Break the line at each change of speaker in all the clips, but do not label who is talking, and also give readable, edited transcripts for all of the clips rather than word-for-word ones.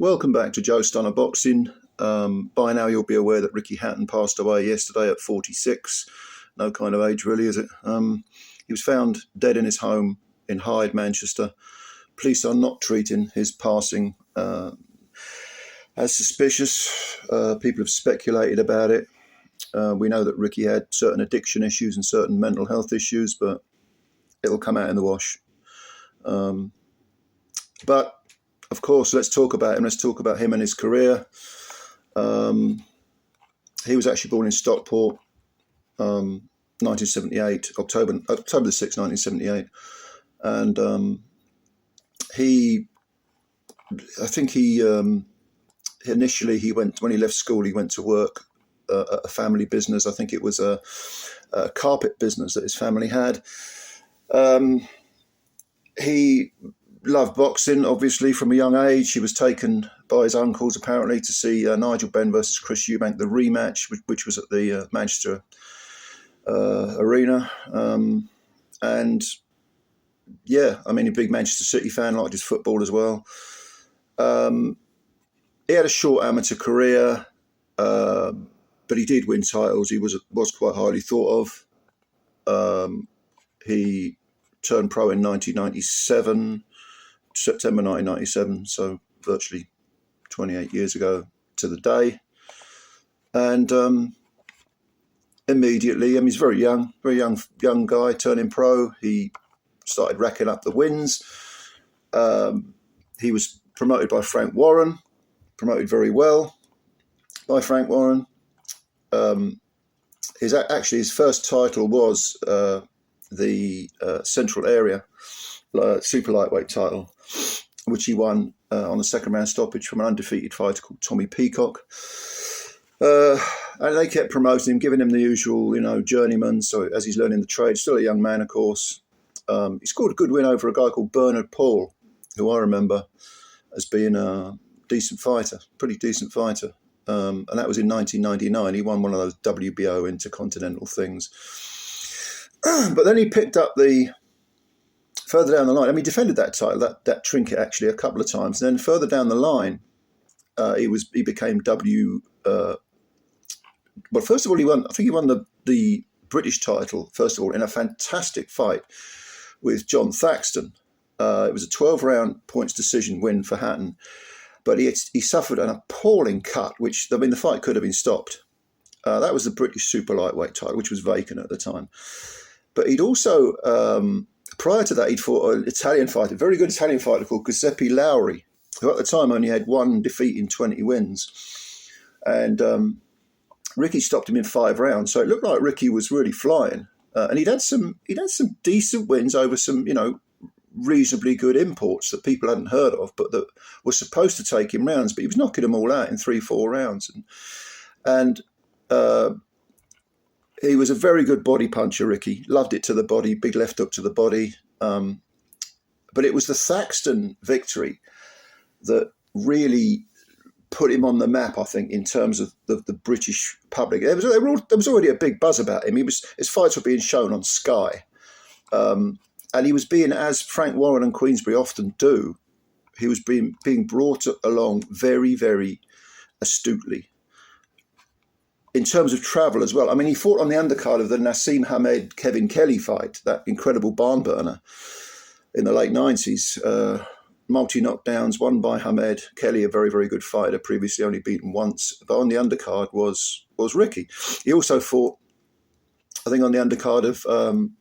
Welcome back to Joe Stunner Boxing. By now you'll be aware that Ricky Hatton passed away yesterday at 46. No kind of age really, is it? He was found dead in his home in Hyde, Manchester. Police are not treating his passing as suspicious. People have speculated about it. We know that Ricky had certain addiction issues and certain mental health issues, but it'll come out in the wash. But of course, let's talk about him. Let's talk about him and his career. He was actually born in Stockport, 1978, October the 6th, 1978. And initially when he left school, he went to work at a family business. I think it was a carpet business that his family had. He loved boxing, obviously, from a young age. He was taken by his uncles, apparently, to see Nigel Benn versus Chris Eubank, the rematch, which was at the Manchester Arena. And, yeah, I mean, a big Manchester City fan, liked his football as well. He had a short amateur career, but he did win titles. He was quite highly thought of. He turned pro in 1997. September 1997, so virtually 28 years ago to the day. And immediately, he's very young guy turning pro. He started racking up the wins. He was promoted by Frank Warren, promoted very well by Frank Warren. His first title was the Central Area super lightweight title, which he won on the second round stoppage from an undefeated fighter called Tommy Peacock. And they kept promoting him, giving him the usual, journeyman. So as he's learning the trade, still a young man, of course. He scored a good win over a guy called Bernard Paul, who I remember as being a decent fighter, pretty decent fighter. And that was in 1999. He won one of those WBO intercontinental things. But then he picked up further down the line, he defended that title, that trinket actually a couple of times. And then further down the line, he became well, first of all, he won the British title, first of all, in a fantastic fight with John Thaxton. It was a 12-round points decision win for Hatton. But he suffered an appalling cut, which, the fight could have been stopped. That was the British super lightweight title, which was vacant at the time. But he'd also... prior to that, he'd fought an Italian fighter, a very good Italian fighter called Giuseppe Lauri, who at the time only had one defeat in 20 wins. And Ricky stopped him in 5 rounds. So it looked like Ricky was really flying. And he'd had some decent wins over some, reasonably good imports that people hadn't heard of, but that were supposed to take him rounds. But he was knocking them all out in 3-4 rounds. And he was a very good body puncher, Ricky. Loved it to the body, big left hook to the body. But it was the Thaxton victory that really put him on the map, I think, in terms of the British public. There was already a big buzz about him. His fights were being shown on Sky. And he was being, as Frank Warren and Queensberry often do, he was being brought along very, very astutely. In terms of travel as well. He fought on the undercard of the Nassim Hamed-Kevin Kelly fight, that incredible barn burner in the late 90s. Multi-knockdowns, won by Hamed. Kelly, a very, very good fighter, previously only beaten once. But on the undercard was Ricky. He also fought, I think, on the undercard of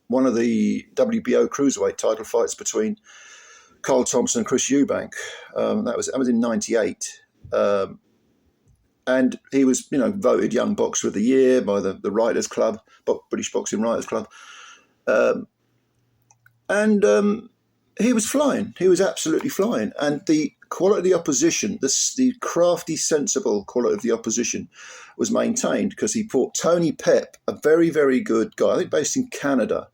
one of the WBO cruiserweight title fights between Carl Thompson and Chris Eubank. That was in 98. And he was, voted Young Boxer of the Year by the Writers Club, British Boxing Writers Club. And he was flying. He was absolutely flying. And the quality of the opposition, the crafty, sensible quality of the opposition was maintained because he fought Tony Pep, a very, very good guy, I think based in Canada.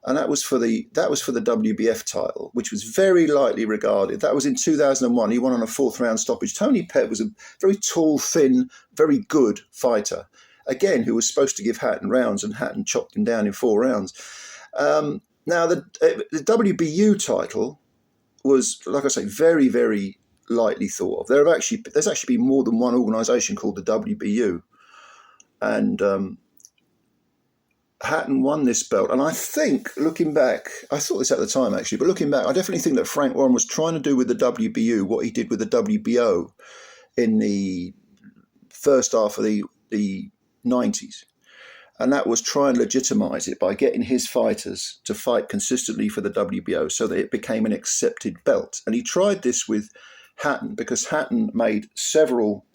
And that was for the WBF title, which was very lightly regarded. That was in 2001. He won on a 4th round stoppage. Tony Pep was a very tall, thin, very good fighter, again, who was supposed to give Hatton rounds, and Hatton chopped him down in 4 rounds. Now, the WBU title was, like I say, very, very lightly thought of. There's actually been more than one organisation called the WBU, and Hatton won this belt. And I think, looking back, I thought this at the time actually, but looking back, I definitely think that Frank Warren was trying to do with the WBU what he did with the WBO in the first half of the 90s. And that was try and legitimise it by getting his fighters to fight consistently for the WBO so that it became an accepted belt. And he tried this with Hatton because Hatton made several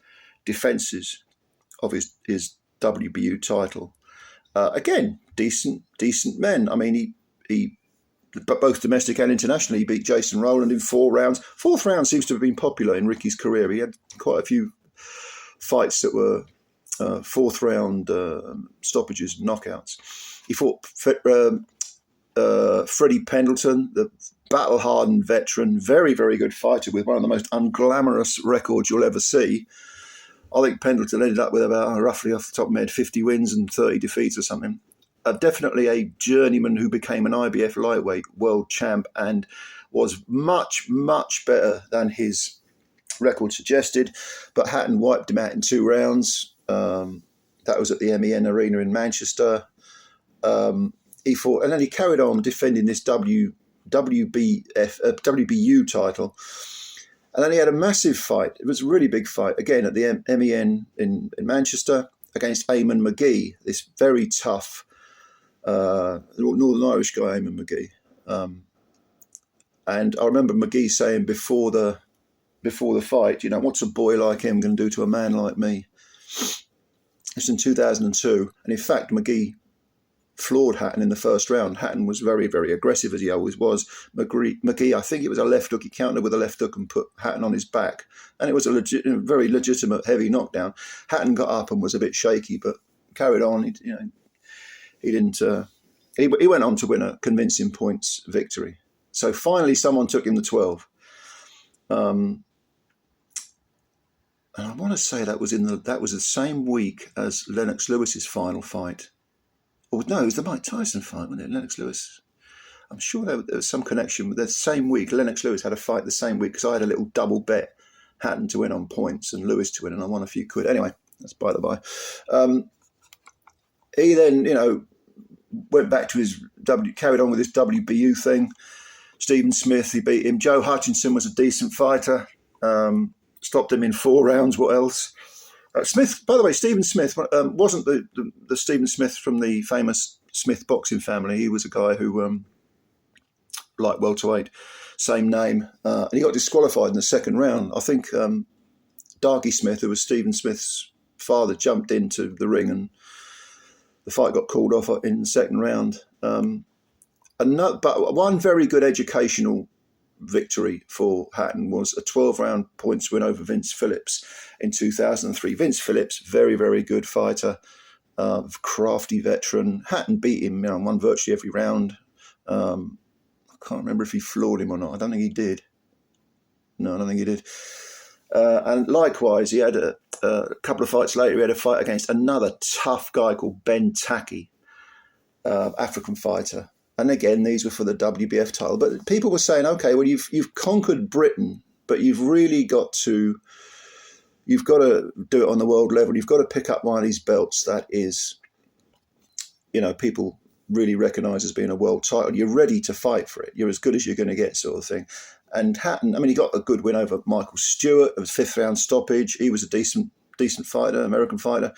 defences of his WBU title. Again, decent men. I mean, he both domestic and internationally, he beat Jason Rowland in 4 rounds. Fourth round seems to have been popular in Ricky's career. He had quite a few fights that were fourth round stoppages and knockouts. He fought Freddie Pendleton, the battle-hardened veteran, very, very good fighter with one of the most unglamorous records you'll ever see. I think Pendleton ended up with about, roughly off the top of my head, 50 wins and 30 defeats or something. Definitely a journeyman who became an IBF lightweight world champ and was much, much better than his record suggested. But Hatton wiped him out in 2 rounds. That was at the MEN Arena in Manchester. He fought, and then he carried on defending this WBU title. And then he had a massive fight. It was a really big fight, again, at the MEN in Manchester against Eamon McGee, this very tough Northern Irish guy, Eamon McGee. And I remember McGee saying before the fight, what's a boy like him going to do to a man like me? It's in 2002. And in fact, McGee floored Hatton in the first round. Hatton was very, very aggressive, as he always was. McGee, I think it was a left hook. He countered with a left hook and put Hatton on his back. And it was a very legitimate, heavy knockdown. Hatton got up and was a bit shaky, but carried on. He didn't. He went on to win a convincing points victory. So finally, someone took him to 12. And I want to say that was the same week as Lennox Lewis's final fight. Or no, it was the Mike Tyson fight, wasn't it? Lennox Lewis. I'm sure there was some connection with the same week. Lennox Lewis had a fight the same week because I had a little double bet, Hatton to win on points and Lewis to win, and I won a few quid. Anyway, that's by the by. He then, went back to carried on with this WBU thing. Stephen Smith, he beat him. Joe Hutchinson was a decent fighter. Stopped him in 4 rounds. What else? Smith, by the way, Stephen Smith wasn't the Stephen Smith from the famous Smith boxing family. He was a guy who, like welterweight, same name. And he got disqualified in the 2nd round. I think Darky Smith, who was Stephen Smith's father, jumped into the ring and the fight got called off in the 2nd round. But one very good educational victory for Hatton was a 12-round points win over Vince Phillips in 2003. Vince Phillips, very, very good fighter, crafty veteran. Hatton beat him, won virtually every round. I can't remember if he floored him or not. I don't think he did. No, I don't think he did. And likewise, he had a couple of fights later, he had a fight against another tough guy called Ben Taki, African fighter. And again, these were for the WBF title. But people were saying, okay, well, you've conquered Britain, but you've got to do it on the world level. You've got to pick up one of these belts that is, people really recognise as being a world title. You're ready to fight for it. You're as good as you're going to get, sort of thing. And Hatton, he got a good win over Michael Stewart. It was 5th round stoppage. He was a decent fighter, American fighter.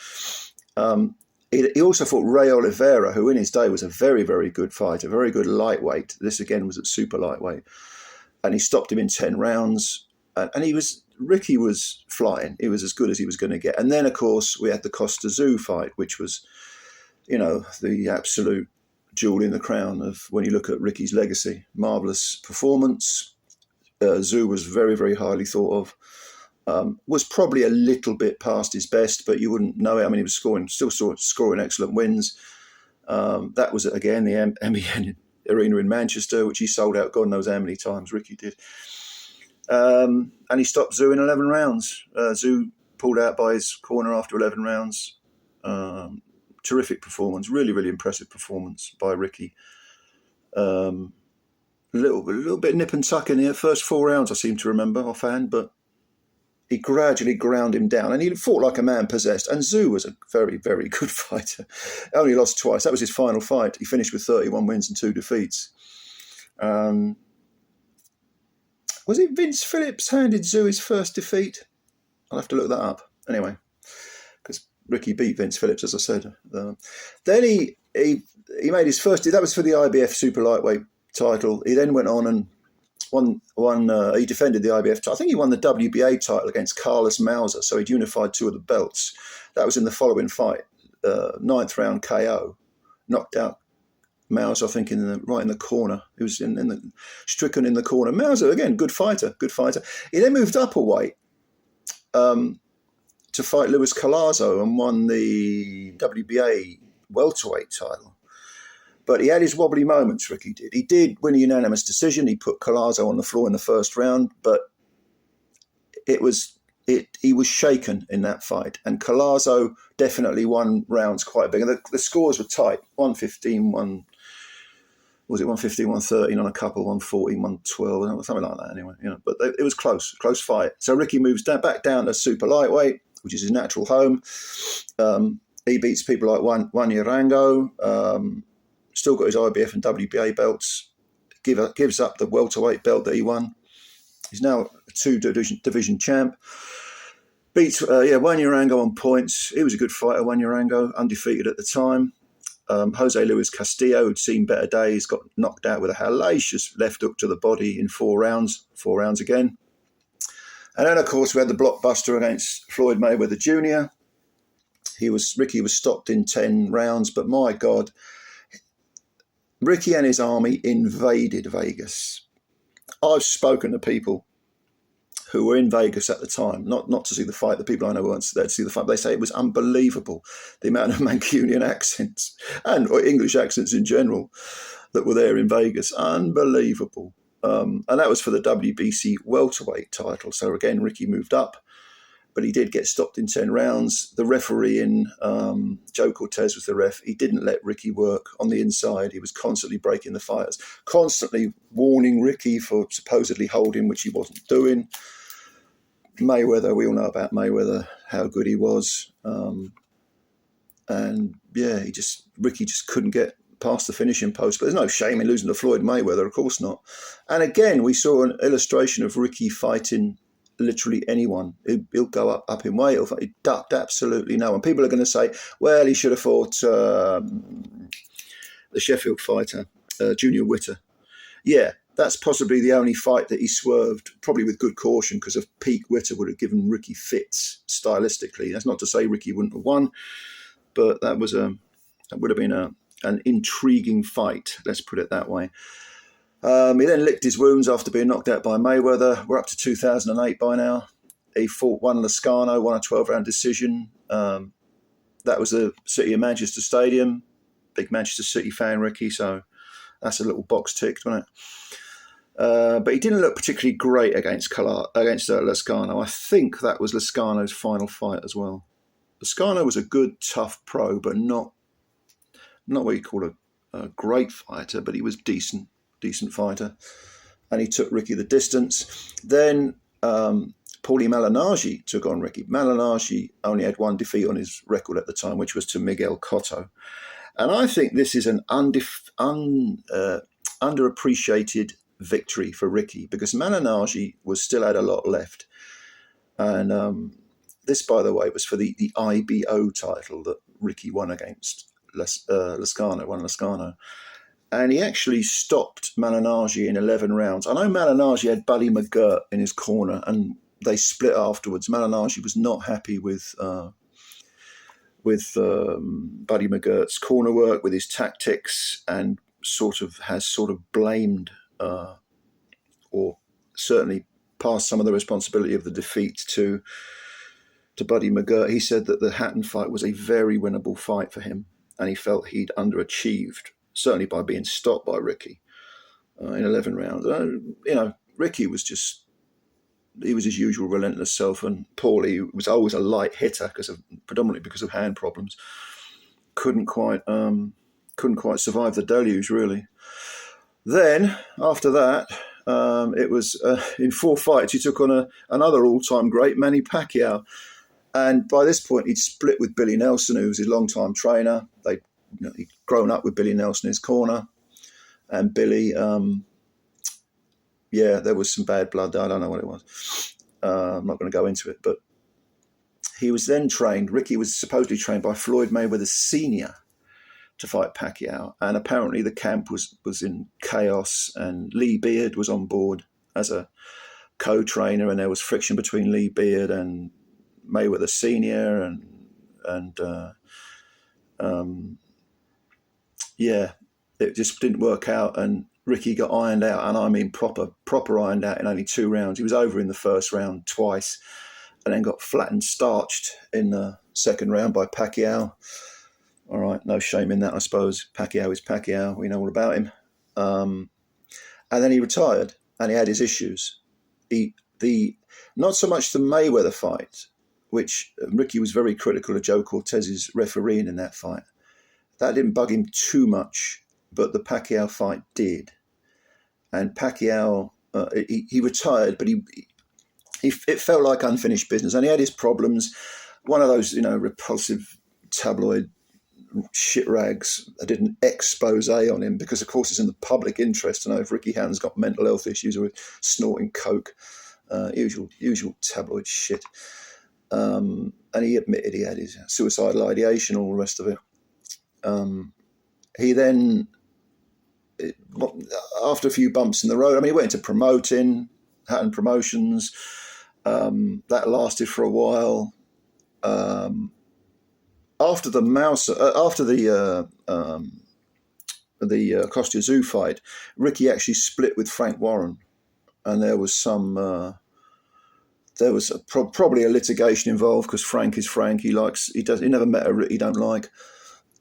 He also fought Ray Oliveira, who in his day was a very, very good fighter, very good lightweight. This again was at super lightweight. And he stopped him in 10 rounds. And Ricky was flying. He was as good as he was going to get. And then, of course, we had the Kostya Tszyu fight, which was, the absolute jewel in the crown of when you look at Ricky's legacy. Marvellous performance. Tszyu was very, very highly thought of. Was probably a little bit past his best, but you wouldn't know it. He was still scoring excellent wins. That was, again, the MEN Arena in Manchester, which he sold out God knows how many times, Ricky did. And he stopped Tszyu in 11 rounds. Tszyu pulled out by his corner after 11 rounds. Terrific performance, really, really impressive performance by Ricky. A little bit nip and tuck in here. First 4 rounds, I seem to remember offhand, but he gradually ground him down, and he fought like a man possessed. And Tszyu was a very, very good fighter. Only lost twice. That was his final fight. He finished with 31 wins and 2 defeats. Was it Vince Phillips handed Tszyu his first defeat? I'll have to look that up. Anyway, because Ricky beat Vince Phillips, as I said. Then he made his first. That was for the IBF super lightweight title. He then went on and he defended the IBF title. I think he won the WBA title against Carlos Mauser, so he'd unified 2 of the belts. That was in the following fight, 9th round KO, knocked out Mauser, I think, right in the corner. He was stricken in the corner. Mauser, again, good fighter. He then moved up a weight to fight Luis Collazo and won the WBA welterweight title. But he had his wobbly moments, Ricky did. He did win a unanimous decision. He put Collazo on the floor in the first round, but he was shaken in that fight. And Collazo definitely won rounds quite big. And the scores were tight. 115, 113 on a couple, 114, 112, something like that anyway. But it was close fight. So Ricky moves back down to super lightweight, which is his natural home. He beats people like Juan Yarango, still got his IBF and WBA belts, gives up the welterweight belt that he won. He's now a 2 division champ. Beats Juan Yarango on points. He was a good fighter, Juan Yarango, undefeated at the time. Jose Luis Castillo, who'd seen better days, got knocked out with a hellacious left hook to the body in 4 rounds. 4 rounds again. And then, of course, we had the blockbuster against Floyd Mayweather Jr. Ricky was stopped in 10 rounds, but my God, Ricky and his army invaded Vegas. I've spoken to people who were in Vegas at the time, not to see the fight. The people I know weren't there to see the fight. They say it was unbelievable, the amount of Mancunian accents and or English accents in general that were there in Vegas. Unbelievable. And that was for the WBC welterweight title. So again, Ricky moved up, but he did get stopped in 10 rounds. The referee Joe Cortez was the ref. He didn't let Ricky work on the inside. He was constantly breaking the fighters, constantly warning Ricky for supposedly holding, which he wasn't doing. Mayweather, we all know about Mayweather, how good he was. And yeah, Ricky just couldn't get past the finishing post. But there's no shame in losing to Floyd Mayweather, of course not. And again, we saw an illustration of Ricky fighting literally anyone. He'll go up in weight. He ducked absolutely no one. People are going to say, well, he should have fought the Sheffield fighter, Junior Witter. Yeah, that's possibly the only fight that he swerved, probably with good caution, because of peak Witter would have given Ricky fits stylistically. That's not to say Ricky wouldn't have won, but that would have been an intriguing fight, let's put it that way. He then licked his wounds after being knocked out by Mayweather. We're up to 2008 by now. He fought Juan Lezcano, won a 12-round decision. That was the City of Manchester Stadium. Big Manchester City fan, Ricky, so that's a little box ticked, wasn't it? But he didn't look particularly great against Lezcano. I think that was Lezcano's final fight as well. Lezcano was a good, tough pro, but not what you call a great fighter, but he was decent fighter, and he took Ricky the distance. Then Paulie Malignaggi took on Ricky. Malignaggi only had 1 defeat on his record at the time, which was to Miguel Cotto. And I think this is an underappreciated victory for Ricky, because Malignaggi still had a lot left. And this, by the way, was for the IBO title that Ricky won against Lezcano. And he actually stopped Malignaggi in 11 rounds. I know Malignaggi had Buddy McGirt in his corner, and they split afterwards. Malignaggi was not happy with Buddy McGirt's corner work, with his tactics, and has blamed or certainly passed some of the responsibility of the defeat to Buddy McGirt. He said that the Hatton fight was a very winnable fight for him, and he felt he'd underachieved, certainly by being stopped by Ricky in 11 rounds. Ricky was he was his usual relentless self, and Paulie was always a light hitter predominantly because of hand problems. Couldn't quite survive the deluge, really. Then, after that, It was in 4 fights he took on another all-time great, Manny Pacquiao. And by this point, he'd split with Billy Nelson, who was his long-time trainer. He'd grown up with Billy Nelson in his corner. And Billy, there was some bad blood. I don't know what it was. I'm not going to go into it. But he was then trained. Ricky was supposedly trained by Floyd Mayweather Sr. to fight Pacquiao. And apparently the camp was in chaos. And Lee Beard was on board as a co-trainer. And there was friction between Lee Beard and Mayweather Sr. It just didn't work out, and Ricky got ironed out, and I mean proper ironed out in only 2 rounds. He was over in the first round twice, and then got flattened, starched in the second round by Pacquiao. All right, no shame in that, I suppose. Pacquiao is Pacquiao. We know all about him. And then he retired, and he had his issues. Not so much the Mayweather fight, which Ricky was very critical of Joe Cortez's refereeing in that fight. That didn't bug him too much, but the Pacquiao fight did. And Pacquiao, he retired, but it felt like unfinished business. And he had his problems. One of those, repulsive tabloid shit rags that did an expose on him because, of course, it's in the public interest to know if Ricky Hatton's got mental health issues or snorting coke. Usual tabloid shit. And he admitted he had his suicidal ideation, all the rest of it. He then, after a few bumps in the road, he went into promoting, Hatton Promotions. That lasted for a while. After the Kostya Tszyu fight, Ricky actually split with Frank Warren, and there was probably a litigation involved because Frank is Frank. He never met a he don't like.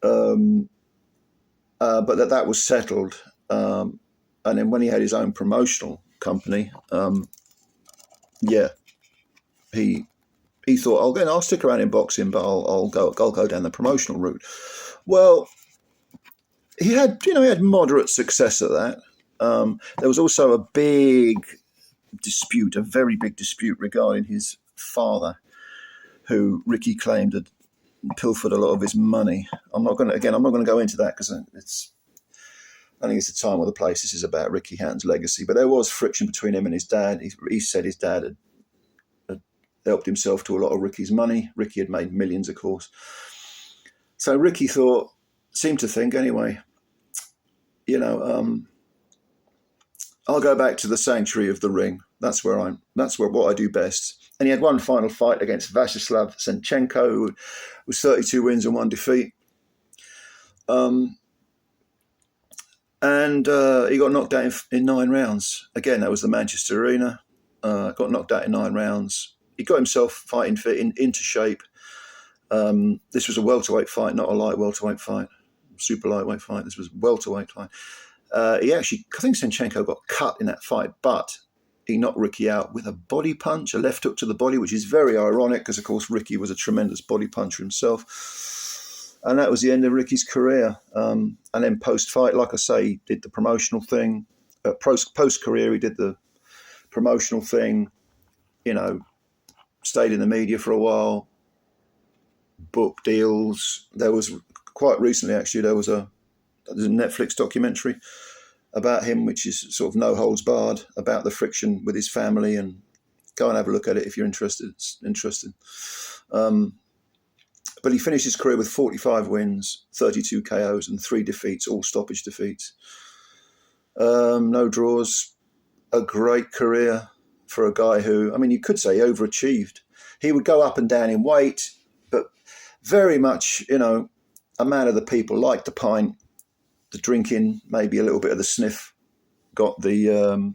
But that was settled. And then when he had his own promotional company, he thought, I'll stick around in boxing, but I'll go down the promotional route. Well, he had moderate success at that. There was also a very big dispute regarding his father, who Ricky claimed had pilfered a lot of his money. I'm not going to go into that because I think it's the time or the place. This is about Ricky Hatton's legacy, but there was friction between him and his dad. He said his dad had helped himself to a lot of Ricky's money. Ricky had made millions, of course. So Ricky seemed to think anyway, I'll go back to the sanctuary of the ring. That's what I do best. And he had one final fight against Vyacheslav Senchenko, who was 32 wins and 1 defeat. And he got knocked out in 9 rounds. Again, that was the Manchester Arena. Got knocked out in 9 rounds. He got himself fighting fit into shape. This was a welterweight fight, not a light welterweight fight, super lightweight fight. This was a welterweight fight. I think Senchenko got cut in that fight, but he knocked Ricky out with a body punch, a left hook to the body, which is very ironic because, of course, Ricky was a tremendous body puncher himself. And that was the end of Ricky's career. And then post-fight, like I say, he did the promotional thing. Post-career, he did the promotional thing, stayed in the media for a while, book deals. There was, quite recently, actually, there was a Netflix documentary about him, which is sort of no holds barred, about the friction with his family, and go and have a look at it if you're interested. It's interesting. But he finished his career with 45 wins, 32 KOs, and 3 defeats, all stoppage defeats. No draws. A great career for a guy who, you could say overachieved. He would go up and down in weight, but very much, a man of the people, liked the pint, the drinking, maybe a little bit of the sniff, got the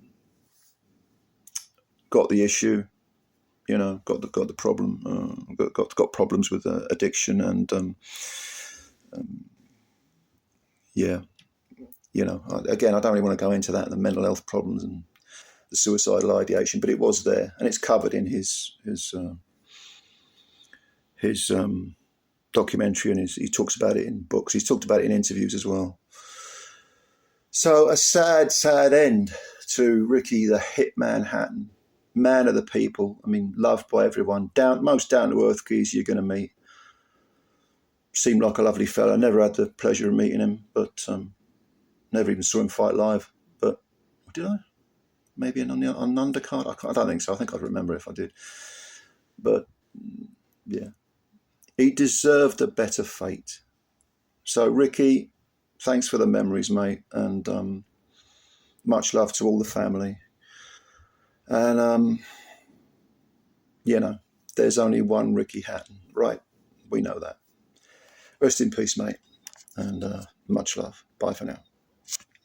issue, got the problem, got problems with addiction, and again, I don't really want to go into that and the mental health problems and the suicidal ideation, but it was there, and it's covered in his documentary, and he talks about it in books. He's talked about it in interviews as well. So a sad, sad end to Ricky the Hitman Hatton, man of the people. I mean, loved by everyone. Most down to earth geezer you're going to meet. Seemed like a lovely fella. Never had the pleasure of meeting him, but never even saw him fight live. But did I? Maybe on an undercard? I don't think so. I think I'd remember if I did. But yeah, he deserved a better fate. So Ricky, thanks for the memories, mate, and much love to all the family. And there's only one Ricky Hatton, right? We know that. Rest in peace, mate, and much love. Bye for now.